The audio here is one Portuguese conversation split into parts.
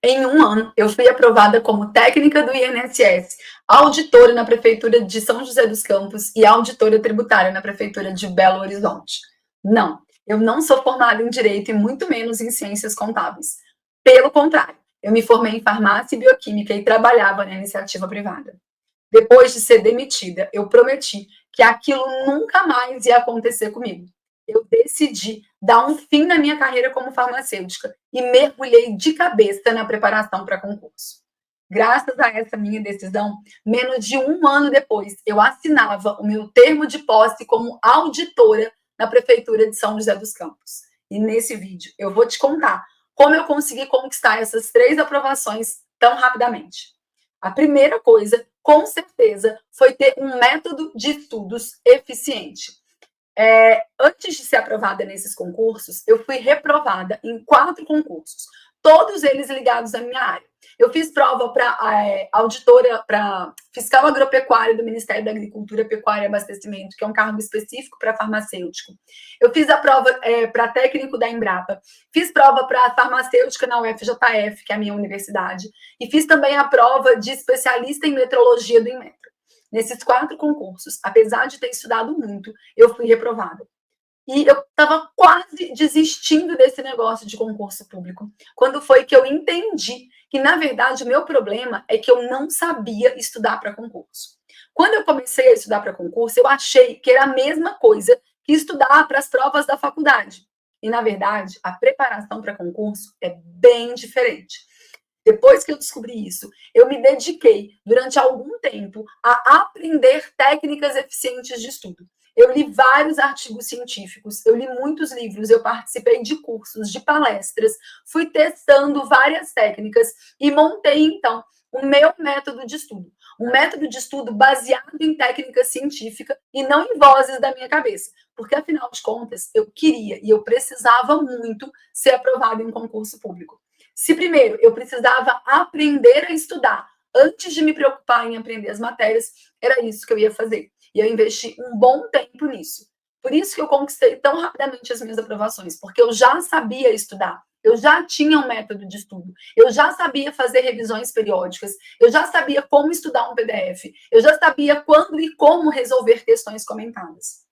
Em um ano, eu fui aprovada como técnica do INSS, auditora na Prefeitura de São José dos Campos e auditora tributária na Prefeitura de Belo Horizonte. Não, eu não sou formada em Direito e muito menos em Ciências Contábeis. Pelo contrário, eu me formei em Farmácia e Bioquímica e trabalhava na iniciativa privada. Depois de ser demitida, eu prometi que aquilo nunca mais ia acontecer comigo. Eu decidi dar um fim na minha carreira como farmacêutica e mergulhei de cabeça na preparação para concurso. Graças a essa minha decisão, menos de um ano depois, eu assinava o meu termo de posse como auditora na Prefeitura de São José dos Campos. E nesse vídeo eu vou te contar como eu consegui conquistar essas 3 aprovações tão rapidamente. A primeira coisa, com certeza, foi ter um método de estudos eficiente. Antes de ser aprovada nesses concursos, eu fui reprovada em 4 concursos, todos eles ligados à minha área. Eu fiz prova para auditora, para fiscal agropecuária do Ministério da Agricultura, Pecuária e Abastecimento, que é um cargo específico para farmacêutico. Eu fiz a prova para técnico da Embrapa, fiz prova para farmacêutica na UFJF, que é a minha universidade, e fiz também a prova de especialista em metrologia do Inmetro. Nesses 4 concursos, apesar de ter estudado muito, eu fui reprovada. E eu estava quase desistindo desse negócio de concurso público, quando foi que eu entendi que, na verdade, o meu problema é que eu não sabia estudar para concurso. Quando eu comecei a estudar para concurso, eu achei que era a mesma coisa que estudar para as provas da faculdade. E, na verdade, a preparação para concurso é bem diferente. Depois que eu descobri isso, eu me dediquei durante algum tempo a aprender técnicas eficientes de estudo. Eu li vários artigos científicos, eu li muitos livros, eu participei de cursos, de palestras, fui testando várias técnicas e montei, então, o meu método de estudo. Um método de estudo baseado em técnica científica e não em vozes da minha cabeça. Porque, afinal de contas, eu queria e eu precisava muito ser aprovada em um concurso público. Se primeiro eu precisava aprender a estudar antes de me preocupar em aprender as matérias, era isso que eu ia fazer. E eu investi um bom tempo nisso. Por isso que eu conquistei tão rapidamente as minhas aprovações, porque eu já sabia estudar, eu já tinha um método de estudo, eu já sabia fazer revisões periódicas, eu já sabia como estudar um PDF, eu já sabia quando e como resolver questões comentadas.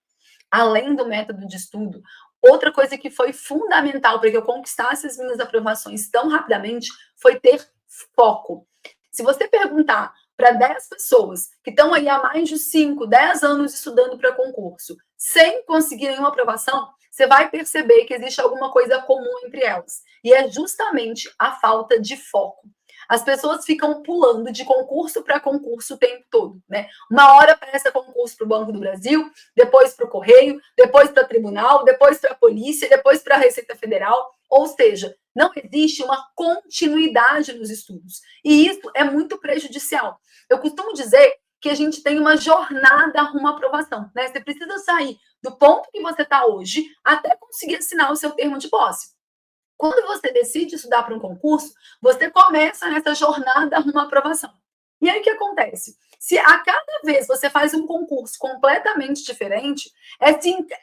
Além do método de estudo, outra coisa que foi fundamental para que eu conquistasse as minhas aprovações tão rapidamente foi ter foco. Se você perguntar para 10 pessoas que estão aí há mais de 5, 10 anos estudando para concurso, sem conseguir nenhuma aprovação, você vai perceber que existe alguma coisa comum entre elas. E é justamente a falta de foco. As pessoas ficam pulando de concurso para concurso o tempo todo, né? Uma hora presta concurso para o Banco do Brasil, depois para o Correio, depois para o Tribunal, depois para a Polícia, depois para a Receita Federal. Ou seja, não existe uma continuidade nos estudos. E isso é muito prejudicial. Eu costumo dizer que a gente tem uma jornada rumo à aprovação, né? Você precisa sair do ponto que você está hoje até conseguir assinar o seu termo de posse. Quando você decide estudar para um concurso, você começa nessa jornada rumo à aprovação. E aí o que acontece? Se a cada vez você faz um concurso completamente diferente,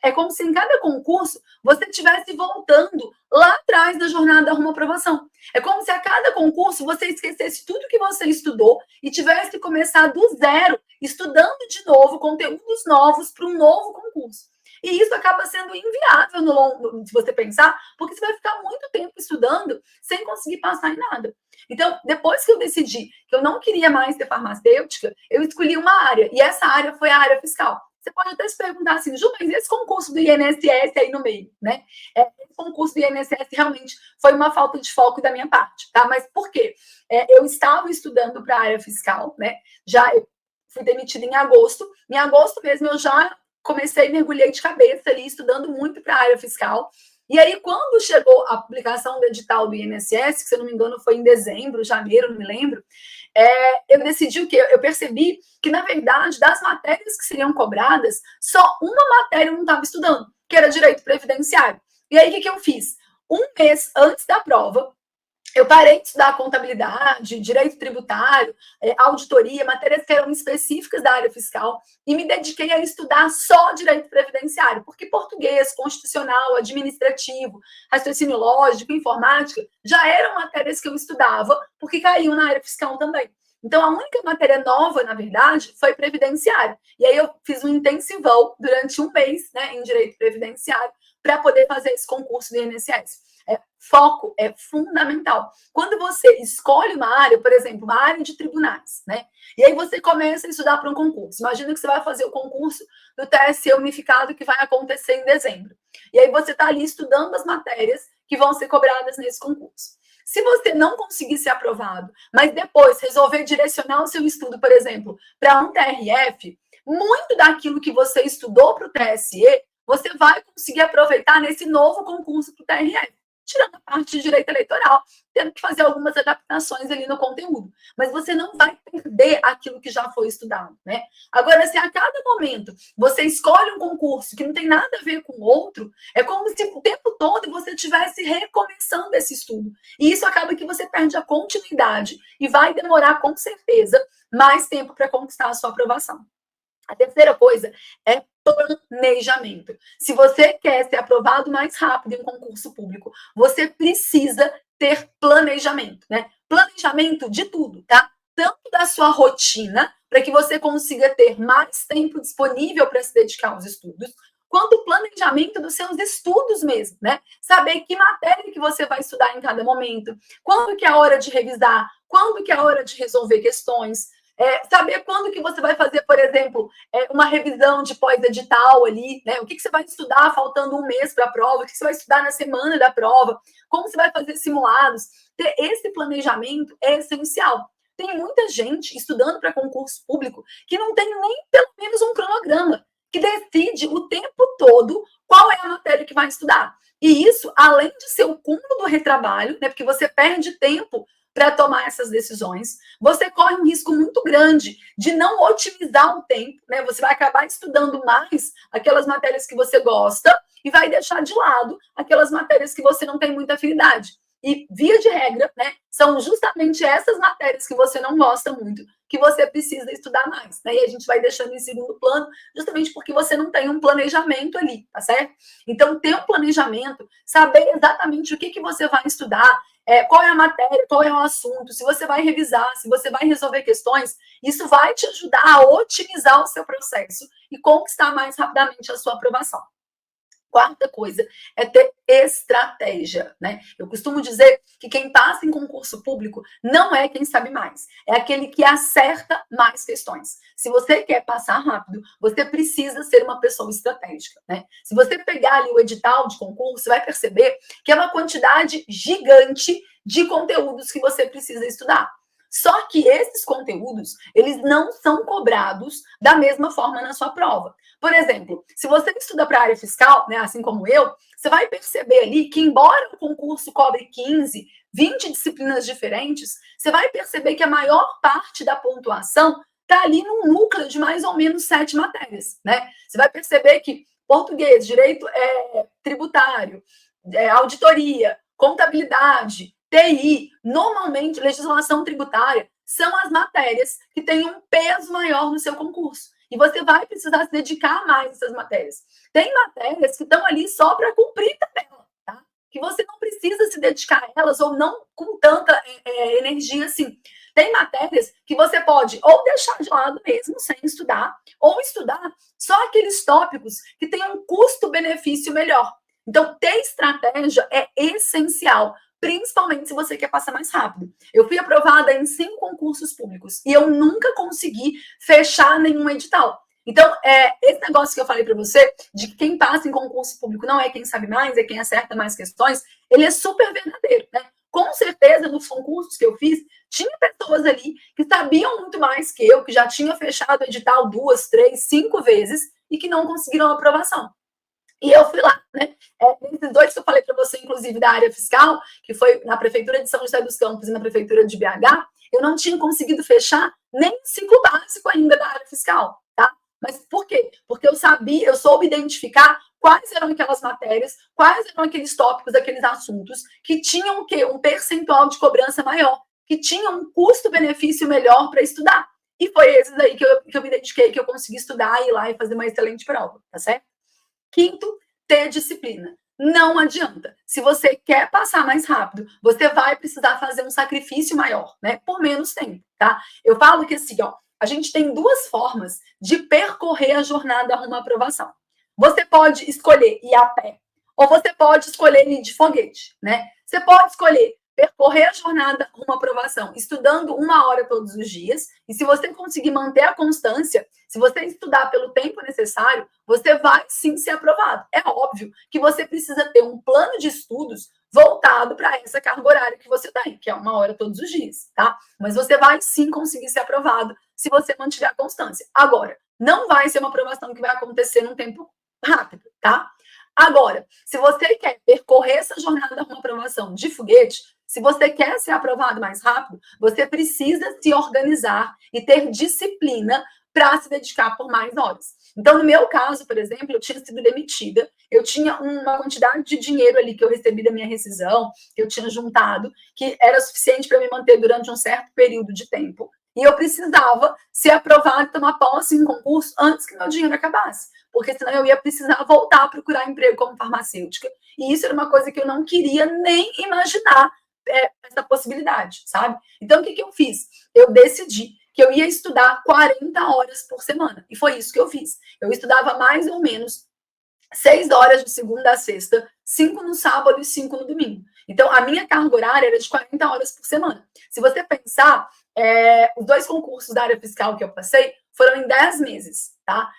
é como se em cada concurso você estivesse voltando lá atrás da jornada rumo à aprovação. É como se a cada concurso você esquecesse tudo que você estudou e tivesse que começar do zero, estudando de novo conteúdos novos para um novo concurso. E isso acaba sendo inviável no longo, se você pensar, porque você vai ficar muito tempo estudando sem conseguir passar em nada. Então, depois que eu decidi que eu não queria mais ser farmacêutica, eu escolhi uma área, e essa área foi a área fiscal. Você pode até se perguntar assim, Ju, mas esse concurso do INSS aí no meio, né? Esse concurso do INSS realmente foi uma falta de foco da minha parte, tá? Mas por quê? Eu estava estudando para a área fiscal, né? Já eu fui demitida em agosto mesmo eu já comecei, mergulhei de cabeça ali, estudando muito para a área fiscal. E aí, quando chegou a publicação do edital do INSS, que se eu não me engano foi em dezembro, janeiro, não me lembro, eu decidi o quê? Eu percebi que, na verdade, das matérias que seriam cobradas, só uma matéria eu não estava estudando, que era direito previdenciário. E aí, o que eu fiz? Um mês antes da prova, Eu parei de estudar contabilidade, direito tributário, auditoria, matérias que eram específicas da área fiscal, e me dediquei a estudar só direito previdenciário, porque português, constitucional, administrativo, raciocínio lógico, informática, já eram matérias que eu estudava, porque caíam na área fiscal também. Então, a única matéria nova, na verdade, foi previdenciário. E aí eu fiz um intensivão durante um mês, né, em direito previdenciário, para poder fazer esse concurso do INSS. Foco é fundamental. Quando você escolhe uma área, por exemplo, uma área de tribunais, né? E aí você começa a estudar para um concurso. Imagina que você vai fazer o concurso do TSE unificado que vai acontecer em dezembro. E aí você está ali estudando as matérias que vão ser cobradas nesse concurso. Se você não conseguir ser aprovado, mas depois resolver direcionar o seu estudo, por exemplo, para um TRF, muito daquilo que você estudou para o TSE, você vai conseguir aproveitar nesse novo concurso para o TRF, tirando a parte de direito eleitoral, tendo que fazer algumas adaptações ali no conteúdo. Mas você não vai perder aquilo que já foi estudado, né? Agora, se a cada momento você escolhe um concurso que não tem nada a ver com o outro, é como se o tempo todo você estivesse recomeçando esse estudo. E isso acaba que você perde a continuidade e vai demorar, com certeza, mais tempo para conquistar a sua aprovação. A terceira coisa é planejamento. Se você quer ser aprovado mais rápido em um concurso público, você precisa ter planejamento, né? Planejamento de tudo, tá? Tanto da sua rotina, para que você consiga ter mais tempo disponível para se dedicar aos estudos, quanto o planejamento dos seus estudos mesmo, né? Saber que matéria que você vai estudar em cada momento, quando que é a hora de revisar, quando que é a hora de resolver questões, saber quando que você vai fazer, por exemplo, uma revisão de pós-edital ali, né? O que você vai estudar faltando um mês para a prova, o que você vai estudar na semana da prova, como você vai fazer simulados. Ter esse planejamento é essencial. Tem muita gente estudando para concurso público que não tem nem pelo menos um cronograma, que decide o tempo todo qual é a matéria que vai estudar. E isso, além de ser o cúmulo do retrabalho, né? Porque você perde tempo para tomar essas decisões, você corre um risco muito grande de não otimizar o tempo, né? Você vai acabar estudando mais aquelas matérias que você gosta e vai deixar de lado aquelas matérias que você não tem muita afinidade. E, via de regra, né, são justamente essas matérias que você não gosta muito que você precisa estudar mais, né? E a gente vai deixando em segundo plano, justamente porque você não tem um planejamento ali, tá certo? Então, ter um planejamento, saber exatamente o que você vai estudar, qual é a matéria, qual é o assunto, se você vai revisar, se você vai resolver questões, isso vai te ajudar a otimizar o seu processo e conquistar mais rapidamente a sua aprovação. Quarta coisa é ter estratégia, né? Eu costumo dizer que quem passa em concurso público não é quem sabe mais, é aquele que acerta mais questões. Se você quer passar rápido, você precisa ser uma pessoa estratégica, né? Se você pegar ali o edital de concurso, você vai perceber que é uma quantidade gigante de conteúdos que você precisa estudar. Só que esses conteúdos, eles não são cobrados da mesma forma na sua prova. Por exemplo, se você estuda para a área fiscal, né, assim como eu, você vai perceber ali que, embora o concurso cobre 15, 20 disciplinas diferentes, você vai perceber que a maior parte da pontuação está ali num núcleo de mais ou menos 7 matérias, né? Você vai perceber que português, direito tributário, auditoria, contabilidade, TI, normalmente, legislação tributária, são as matérias que têm um peso maior no seu concurso. E você vai precisar se dedicar mais a essas matérias. Tem matérias que estão ali só para cumprir tabela, tá? Que você não precisa se dedicar a elas ou não com tanta energia assim. Tem matérias que você pode ou deixar de lado mesmo, sem estudar, ou estudar só aqueles tópicos que têm um custo-benefício melhor. Então, ter estratégia é essencial, principalmente se você quer passar mais rápido. Eu fui aprovada em 5 concursos públicos e eu nunca consegui fechar nenhum edital. Então, esse negócio que eu falei para você, de que quem passa em concurso público não é quem sabe mais, é quem acerta mais questões, ele é super verdadeiro, né? Com certeza, nos concursos que eu fiz, tinha pessoas ali que sabiam muito mais que eu, que já tinham fechado o edital 2, 3, 5 vezes e que não conseguiram aprovação. E eu fui lá, né? Nesses 2 que eu falei para você, inclusive, da área fiscal, que foi na Prefeitura de São José dos Campos e na Prefeitura de BH, eu não tinha conseguido fechar nem o ciclo básico ainda da área fiscal, tá? Mas por quê? Porque eu soube identificar quais eram aquelas matérias, quais eram aqueles tópicos, aqueles assuntos que tinham o quê? Um percentual de cobrança maior, que tinham um custo-benefício melhor para estudar. E foi esses aí que eu me dediquei, que eu consegui estudar, ir lá e fazer uma excelente prova, tá certo? Quinto, ter disciplina. Não adianta. Se você quer passar mais rápido, você vai precisar fazer um sacrifício maior, né? Por menos tempo, tá? Eu falo que assim, ó, a gente tem duas formas de percorrer a jornada rumo à aprovação. Você pode escolher ir a pé, ou você pode escolher ir de foguete, né? Você pode escolher percorrer a jornada rumo à aprovação, estudando 1 hora todos os dias, e se você conseguir manter a constância, se você estudar pelo tempo necessário, você vai sim ser aprovado. É óbvio que você precisa ter um plano de estudos voltado para essa carga horária que você tem, que é 1 hora todos os dias, tá? Mas você vai sim conseguir ser aprovado se você mantiver a constância. Agora, não vai ser uma aprovação que vai acontecer num tempo rápido, tá? Agora, se você quer percorrer essa jornada rumo à aprovação de foguete, se você quer ser aprovado mais rápido, você precisa se organizar e ter disciplina para se dedicar por mais horas. Então, no meu caso, por exemplo, eu tinha sido demitida, eu tinha uma quantidade de dinheiro ali que eu recebi da minha rescisão, que eu tinha juntado, que era suficiente para me manter durante um certo período de tempo. E eu precisava ser aprovada e tomar posse em concurso antes que meu dinheiro acabasse, porque senão eu ia precisar voltar a procurar emprego como farmacêutica. E isso era uma coisa que eu não queria nem imaginar essa possibilidade, sabe? Então, o que eu fiz? Eu decidi que eu ia estudar 40 horas por semana. E foi isso que eu fiz. Eu estudava mais ou menos 6 horas de segunda a sexta, 5 no sábado e 5 no domingo. Então, a minha carga horária era de 40 horas por semana. Se você pensar, os 2 concursos da área fiscal que eu passei foram em 10 meses, tá?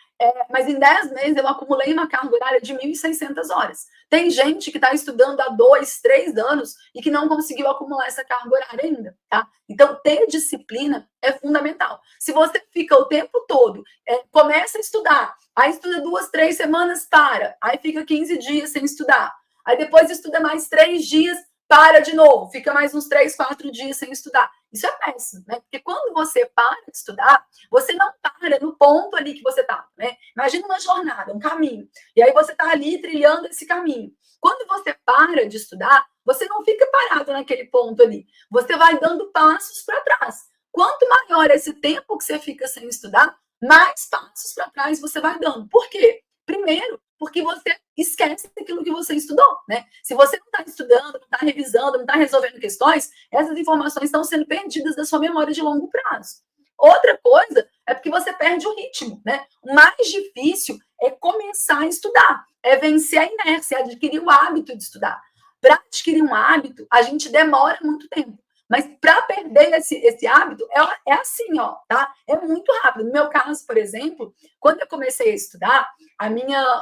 Mas em 10 meses eu acumulei uma carga horária de 1.600 horas. Tem gente que está estudando há 2, 3 anos e que não conseguiu acumular essa carga horária ainda, tá? Então, ter disciplina é fundamental. Se você fica o tempo todo, começa a estudar, aí estuda 2, 3 semanas, para, aí fica 15 dias sem estudar, aí depois estuda mais 3 dias, para de novo, fica mais uns 3, 4 dias sem estudar. Isso é péssimo, né? Porque quando você para de estudar, você não para no ponto ali que você está, né? Imagina uma jornada, um caminho, e aí você está ali trilhando esse caminho. Quando você para de estudar, você não fica parado naquele ponto ali. Você vai dando passos para trás. Quanto maior esse tempo que você fica sem estudar, mais passos para trás você vai dando. Por quê? Primeiro, porque você esquece daquilo que você estudou, né? Se você não está estudando, não está revisando, não está resolvendo questões, essas informações estão sendo perdidas da sua memória de longo prazo. Outra coisa é porque você perde o ritmo, né? O mais difícil é começar a estudar, é vencer a inércia, é adquirir o hábito de estudar. Para adquirir um hábito, a gente demora muito tempo. Mas para perder esse hábito, é assim, ó, tá? É muito rápido. No meu caso, por exemplo, quando eu comecei a estudar,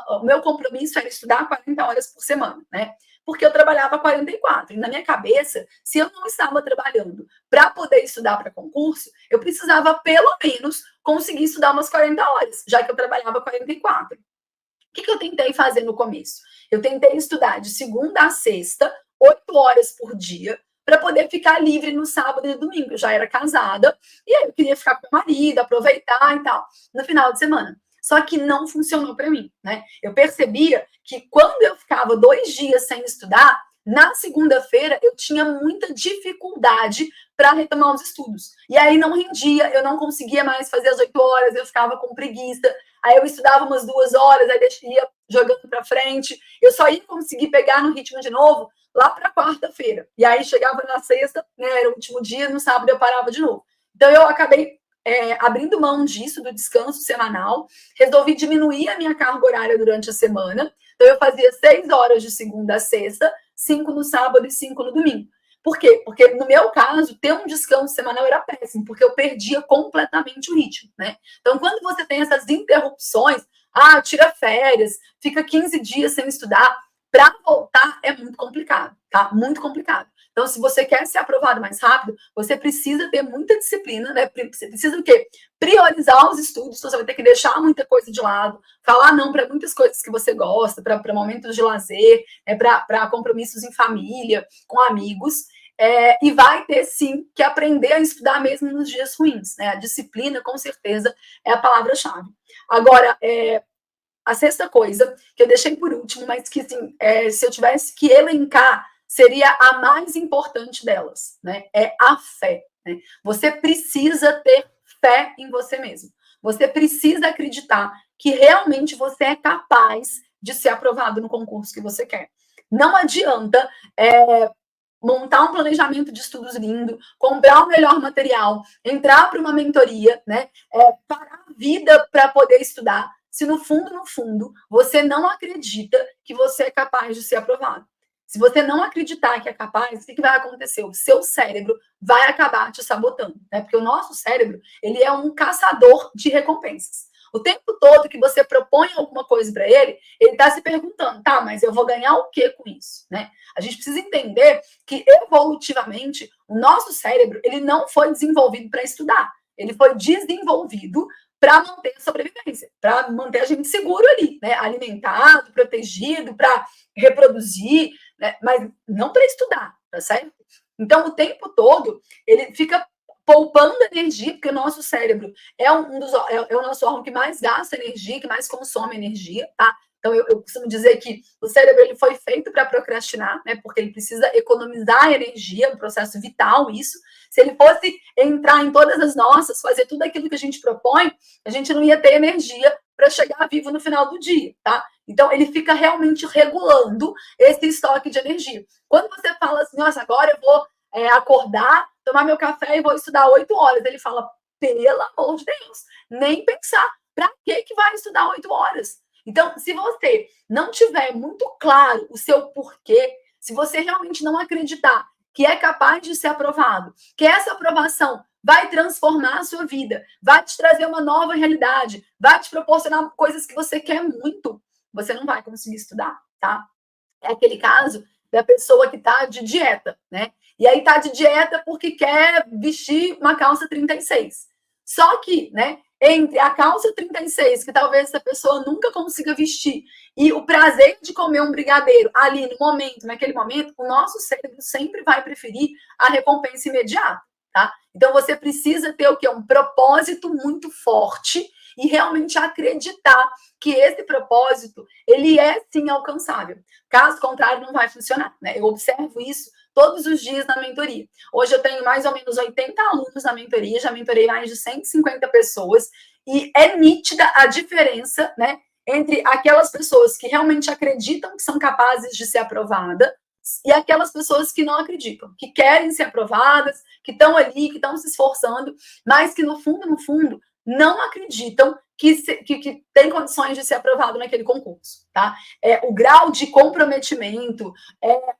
o meu compromisso era estudar 40 horas por semana, né? Porque eu trabalhava 44. E na minha cabeça, se eu não estava trabalhando para poder estudar para concurso, eu precisava pelo menos conseguir estudar umas 40 horas, já que eu trabalhava 44. O que eu tentei fazer no começo? Eu tentei estudar de segunda a sexta, 8 horas por dia, para poder ficar livre no sábado e domingo. Eu já era casada, e aí eu queria ficar com o marido, aproveitar e tal, no final de semana. Só que não funcionou para mim, né? Eu percebia que quando eu ficava 2 dias sem estudar, na segunda-feira eu tinha muita dificuldade para retomar os estudos. E aí não rendia, eu não conseguia mais fazer as 8 horas, eu ficava com preguiça. Aí eu estudava umas 2 horas, aí ia jogando para frente. Eu só ia conseguir pegar no ritmo de novo lá para quarta-feira. E aí chegava na sexta, né, era o último dia, no sábado eu parava de novo. Então eu acabei abrindo mão disso, do descanso semanal, resolvi diminuir a minha carga horária durante a semana. Então eu fazia 6 horas de segunda a sexta, 5 no sábado e 5 no domingo. Por quê? Porque no meu caso, ter um descanso semanal era péssimo, porque eu perdia completamente o ritmo, né? Então, quando você tem essas interrupções, tira férias, fica 15 dias sem estudar, para voltar é muito complicado, tá? Muito complicado. Então, se você quer ser aprovado mais rápido, você precisa ter muita disciplina, né? Você precisa o quê? Priorizar os estudos, então você vai ter que deixar muita coisa de lado, falar não para muitas coisas que você gosta, para momentos de lazer, para compromissos em família, com amigos. E vai ter, sim, que aprender a estudar mesmo nos dias ruins, né? A disciplina, com certeza, é a palavra-chave. Agora, a sexta coisa, que eu deixei por último, mas que, assim, se eu tivesse que elencar, seria a mais importante delas, né? É a fé. Né? Você precisa ter fé em você mesmo. Você precisa acreditar que realmente você é capaz de ser aprovado no concurso que você quer. Não adianta montar um planejamento de estudos lindo, comprar o melhor material, entrar para uma mentoria, né? Parar a vida para poder estudar, se no fundo, você não acredita que você é capaz de ser aprovado. Se você não acreditar que é capaz, o que vai acontecer? O seu cérebro vai acabar te sabotando, né? Porque o nosso cérebro, ele é um caçador de recompensas. O tempo todo que você propõe alguma coisa para ele está se perguntando, tá, mas eu vou ganhar o que com isso, né? A gente precisa entender que evolutivamente o nosso cérebro, ele não foi desenvolvido para estudar, ele foi desenvolvido para manter a sobrevivência, para manter a gente seguro ali, né? Alimentado, protegido, para reproduzir, né? Mas não para estudar, tá certo? Então, o tempo todo, ele fica poupando energia, porque o nosso cérebro é o nosso órgão que mais gasta energia, que mais consome energia, tá? Então, eu costumo dizer que o cérebro ele foi feito para procrastinar, né? Porque ele precisa economizar energia, um processo vital, isso. Se ele fosse entrar em todas as nossas, fazer tudo aquilo que a gente propõe, a gente não ia ter energia para chegar vivo no final do dia, tá? Então, ele fica realmente regulando esse estoque de energia. Quando você fala assim, nossa, agora eu vou acordar, tomar meu café e vou estudar 8 horas, ele fala, pelo amor de Deus, nem pensar. Para que vai estudar 8 horas? Então, se você não tiver muito claro o seu porquê, se você realmente não acreditar que é capaz de ser aprovado, que essa aprovação vai transformar a sua vida, vai te trazer uma nova realidade, vai te proporcionar coisas que você quer muito, você não vai conseguir estudar, tá? É aquele caso da pessoa que está de dieta, né? E aí está de dieta porque quer vestir uma calça 36. Só que, né, entre a calça 36, que talvez essa pessoa nunca consiga vestir, e o prazer de comer um brigadeiro ali no momento, naquele momento, o nosso cérebro sempre vai preferir a recompensa imediata, tá? Então você precisa ter o quê? Um propósito muito forte e realmente acreditar que esse propósito, ele é sim alcançável. Caso contrário, não vai funcionar, né? Eu observo isso todos os dias na mentoria. Hoje eu tenho mais ou menos 80 alunos na mentoria, já mentorei mais de 150 pessoas, e é nítida a diferença, né, entre aquelas pessoas que realmente acreditam que são capazes de ser aprovadas e aquelas pessoas que não acreditam, que querem ser aprovadas, que estão ali, que estão se esforçando, mas que no fundo, não acreditam que tem condições de ser aprovado naquele concurso, tá? O grau de comprometimento,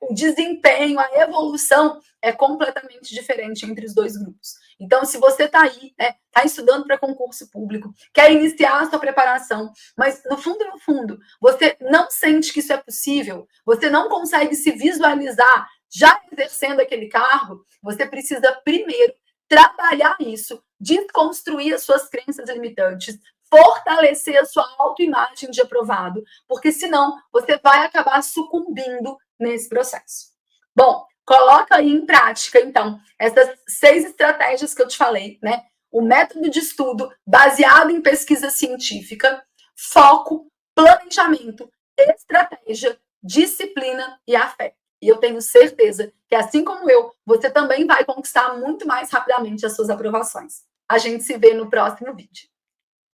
o desempenho, a evolução é completamente diferente entre os dois grupos. Então, se você está aí, né, está estudando para concurso público, quer iniciar a sua preparação, mas no fundo, você não sente que isso é possível, você não consegue se visualizar já exercendo aquele cargo, você precisa primeiro trabalhar isso, desconstruir as suas crenças limitantes, fortalecer a sua autoimagem de aprovado, porque senão você vai acabar sucumbindo nesse processo. Bom, coloca aí em prática, então, essas 6 estratégias que eu te falei, né? O método de estudo baseado em pesquisa científica, foco, planejamento, estratégia, disciplina e a fé. E eu tenho certeza que, assim como eu, você também vai conquistar muito mais rapidamente as suas aprovações. A gente se vê no próximo vídeo.